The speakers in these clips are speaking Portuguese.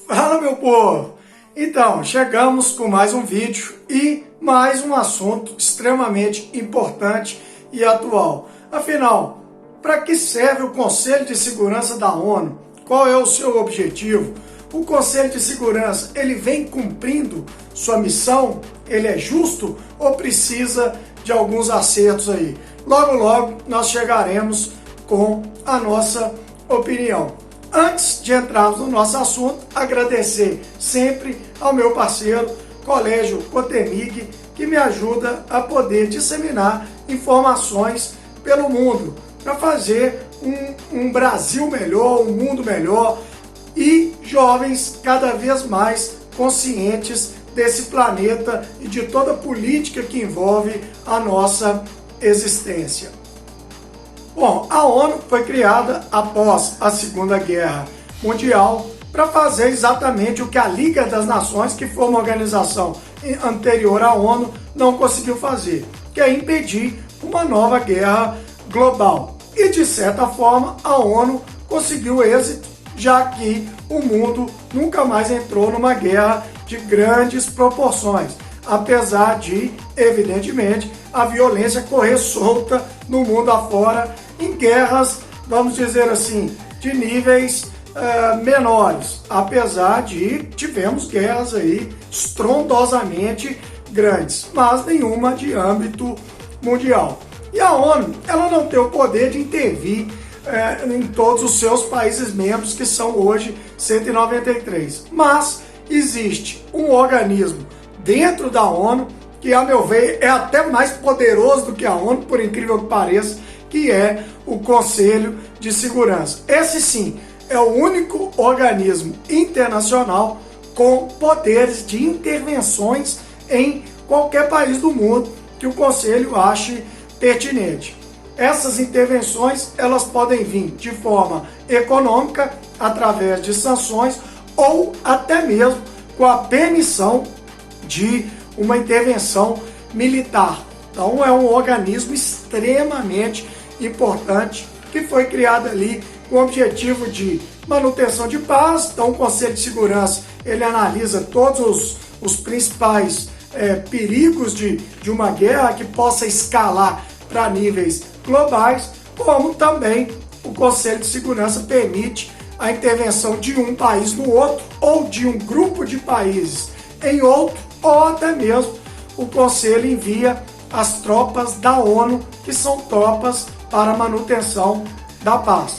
Fala, meu povo! Então, chegamos com mais um vídeo e mais um assunto extremamente importante e atual. Afinal, para que serve o Conselho de Segurança da ONU? Qual é o seu objetivo? O Conselho de Segurança, ele vem cumprindo sua missão? Ele é justo ou precisa de alguns acertos aí? Logo, logo, nós chegaremos com a nossa opinião. Antes de entrarmos no nosso assunto, agradecer sempre ao meu parceiro, Colégio Cotemig, que me ajuda a poder disseminar informações pelo mundo, para fazer um Brasil melhor, um mundo melhor e jovens cada vez mais conscientes desse planeta e de toda a política que envolve a nossa existência. Bom, a ONU foi criada após a Segunda Guerra Mundial para fazer exatamente o que a Liga das Nações, que foi uma organização anterior à ONU, não conseguiu fazer, que é impedir uma nova guerra global. E, de certa forma, a ONU conseguiu êxito, já que o mundo nunca mais entrou numa guerra de grandes proporções, apesar de, evidentemente, a violência correr solta no mundo afora, em guerras, vamos dizer assim, de níveis menores, apesar de tivemos guerras aí estrondosamente grandes, mas nenhuma de âmbito mundial. E a ONU, ela não tem o poder de intervir em todos os seus países membros, que são hoje 193, mas existe um organismo dentro da ONU que, a meu ver, é até mais poderoso do que a ONU, por incrível que pareça, que é o Conselho de Segurança. Esse sim é o único organismo internacional com poderes de intervenções em qualquer país do mundo que o Conselho ache pertinente. Essas intervenções, elas podem vir de forma econômica, através de sanções, ou até mesmo com a permissão de uma intervenção militar. Então é um organismo extremamente importante que foi criado ali com o objetivo de manutenção de paz. Então o Conselho de Segurança, ele analisa todos os principais perigos de uma guerra que possa escalar para níveis globais, como também o Conselho de Segurança permite a intervenção de um país no outro, ou de um grupo de países em outro, ou até mesmo o Conselho envia as tropas da ONU, que são tropas para a manutenção da paz.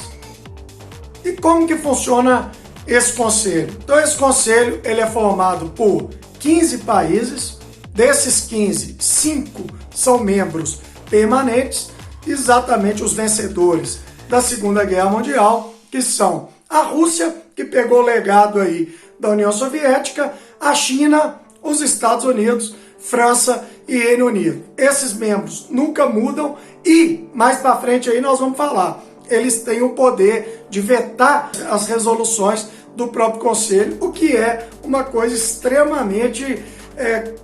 E como que funciona esse conselho? Então esse conselho, ele é formado por 15 países, desses 15, 5 são membros permanentes, exatamente os vencedores da Segunda Guerra Mundial, que são a Rússia, que pegou o legado aí da União Soviética, a China, os Estados Unidos, França e Reino Unido. Esses membros nunca mudam e, mais para frente aí nós vamos falar, eles têm o poder de vetar as resoluções do próprio Conselho, o que é uma coisa extremamente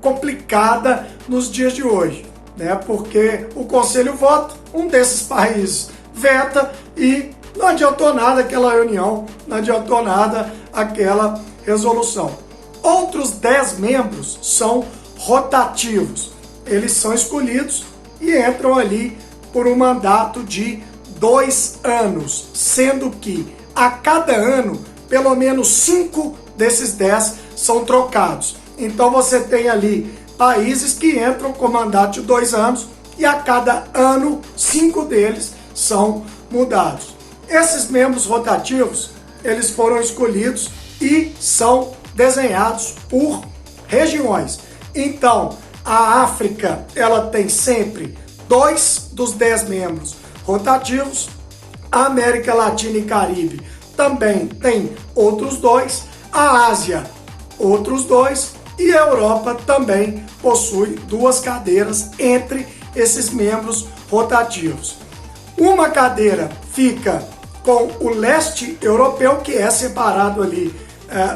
complicada nos dias de hoje, né? Porque o Conselho vota, um desses países veta e não adiantou nada aquela reunião, não adiantou nada aquela resolução. Outros 10 membros são rotativos. Eles são escolhidos e entram ali por um mandato de 2 anos, sendo que a cada ano, pelo menos 5 desses 10 são trocados. Então você tem ali países que entram com mandato de 2 anos e a cada ano 5 deles são mudados. Esses membros rotativos, eles foram escolhidos e são desenhados por regiões. Então, a África, ela tem sempre 2 dos 10 membros rotativos, a América Latina e Caribe também tem outros 2, a Ásia, outros 2, e a Europa também possui 2 cadeiras entre esses membros rotativos. Uma cadeira fica com o leste europeu, que é separado ali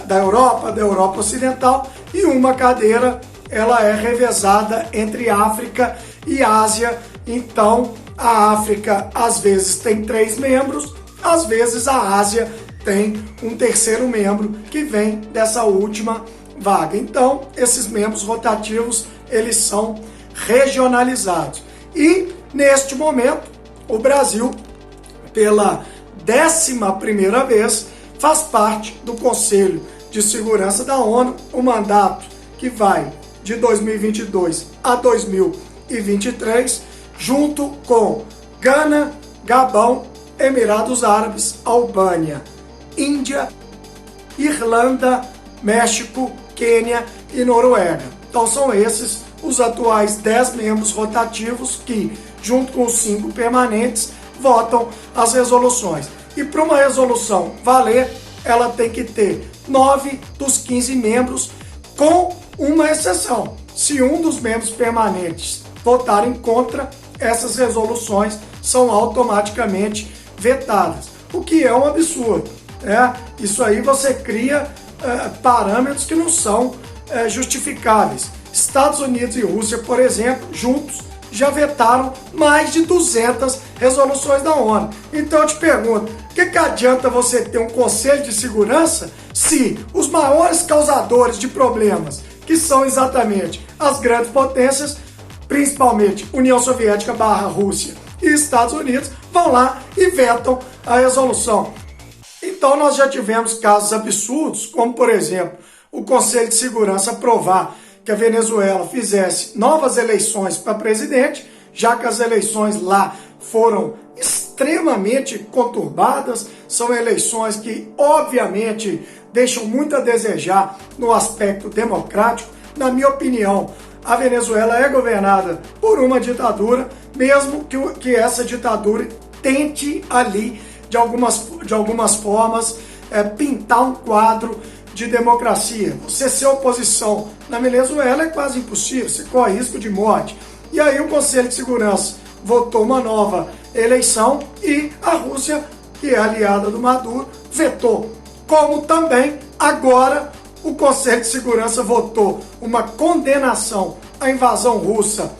da Europa Ocidental, e uma cadeira ela é revezada entre África e Ásia. Então a África às vezes tem 3 membros, às vezes a Ásia tem um terceiro membro que vem dessa última vaga. Então, esses membros rotativos, eles são regionalizados. E, neste momento, o Brasil, pela 11ª vez, faz parte do Conselho de Segurança da ONU, o mandato que vai de 2022 a 2023, junto com Gana, Gabão, Emirados Árabes, Albânia, Índia, Irlanda, México, Quênia e Noruega. Então são esses os atuais 10 membros rotativos que, junto com os 5 permanentes, votam as resoluções. E para uma resolução valer, ela tem que ter 9 dos 15 membros, com uma exceção. Se um dos membros permanentes votarem contra, essas resoluções são automaticamente vetadas, o que é um absurdo. Isso aí você cria parâmetros que não são justificáveis. Estados Unidos e Rússia, por exemplo, juntos já vetaram mais de 200 resoluções da ONU. Então eu te pergunto, o que adianta você ter um Conselho de Segurança se os maiores causadores de problemas, que são exatamente as grandes potências, principalmente União Soviética / Rússia e Estados Unidos, vão lá e vetam a resolução? Então nós já tivemos casos absurdos, como por exemplo, o Conselho de Segurança aprovar que a Venezuela fizesse novas eleições para presidente, já que as eleições lá foram extremamente conturbadas, são eleições que obviamente deixam muito a desejar no aspecto democrático. Na minha opinião, a Venezuela é governada por uma ditadura, mesmo que essa ditadura tente ali, de algumas formas, pintar um quadro de democracia. Você ser oposição na Venezuela é quase impossível, você corre risco de morte. E aí o Conselho de Segurança votou uma nova eleição e a Rússia, que é aliada do Maduro, vetou. Como também agora o Conselho de Segurança votou uma condenação à invasão russa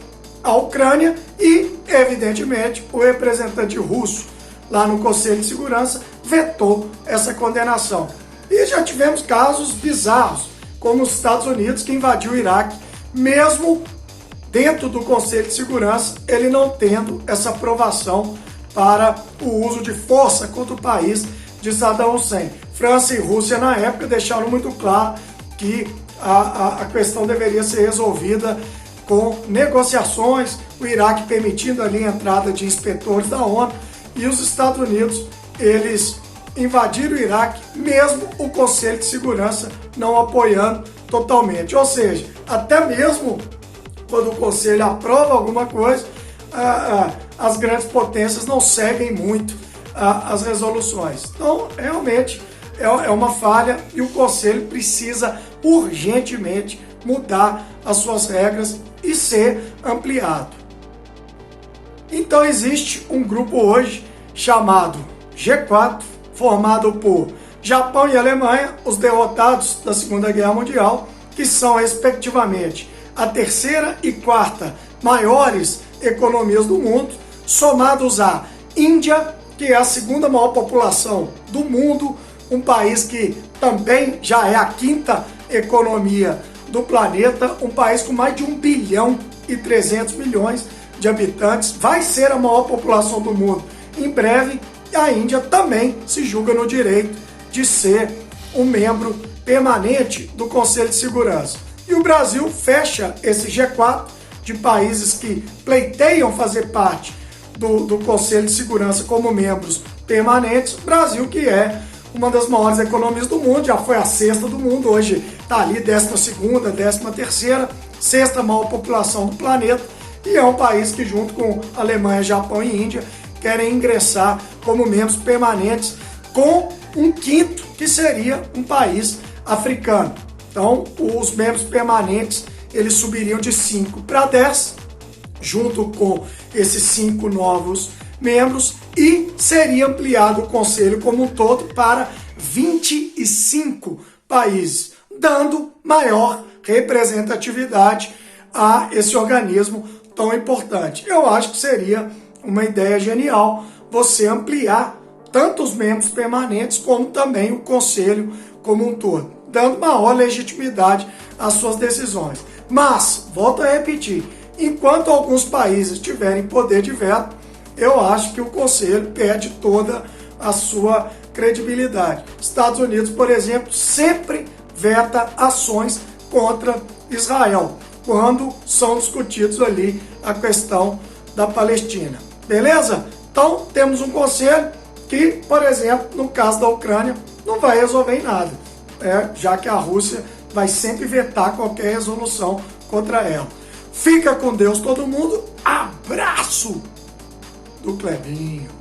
à Ucrânia e, evidentemente, o representante russo lá no Conselho de Segurança vetou essa condenação. E já tivemos casos bizarros, como os Estados Unidos, que invadiu o Iraque, mesmo dentro do Conselho de Segurança, ele não tendo essa aprovação para o uso de força contra o país de Saddam Hussein. França e Rússia, na época, deixaram muito claro que a questão deveria ser resolvida com negociações, o Iraque permitindo ali a entrada de inspetores da ONU, e os Estados Unidos, eles invadiram o Iraque, mesmo o Conselho de Segurança não apoiando totalmente. Ou seja, até mesmo quando o Conselho aprova alguma coisa, as grandes potências não seguem muito as resoluções. Então, realmente, é uma falha e o Conselho precisa urgentemente mudar as suas regras e ser ampliado. Então, existe um grupo hoje chamado G4, formado por Japão e Alemanha, os derrotados da Segunda Guerra Mundial, que são, respectivamente, a terceira e quarta maiores economias do mundo, somados à Índia, que é a segunda maior população do mundo, um país que também já é a quinta economia do planeta, um país com mais de 1 bilhão e 300 milhões de habitantes, vai ser a maior população do mundo em breve. A Índia também se julga no direito de ser um membro permanente do Conselho de Segurança. E o Brasil fecha esse G4 de países que pleiteiam fazer parte do Conselho de Segurança como membros permanentes. O Brasil, que é uma das maiores economias do mundo, já foi a sexta do mundo, hoje está ali 12ª, 13ª, sexta maior população do planeta, e é um país que, junto com Alemanha, Japão e Índia, querem ingressar como membros permanentes, com um quinto, que seria um país africano. Então, os membros permanentes, eles subiriam de 5 para 10, junto com esses 5 novos membros, e seria ampliado o Conselho como um todo para 25 países, dando maior representatividade a esse organismo tão importante. Eu acho que seria uma ideia genial você ampliar tanto os membros permanentes como também o Conselho como um todo, dando maior legitimidade às suas decisões. Mas, volto a repetir, enquanto alguns países tiverem poder de veto, eu acho que o Conselho perde toda a sua credibilidade. Estados Unidos, por exemplo, sempre veta ações contra Israel, quando são discutidos ali a questão da Palestina. Beleza? Então, temos um conselho que, por exemplo, no caso da Ucrânia, não vai resolver em nada, já que a Rússia vai sempre vetar qualquer resolução contra ela. Fica com Deus todo mundo. Abraço do Clebinho.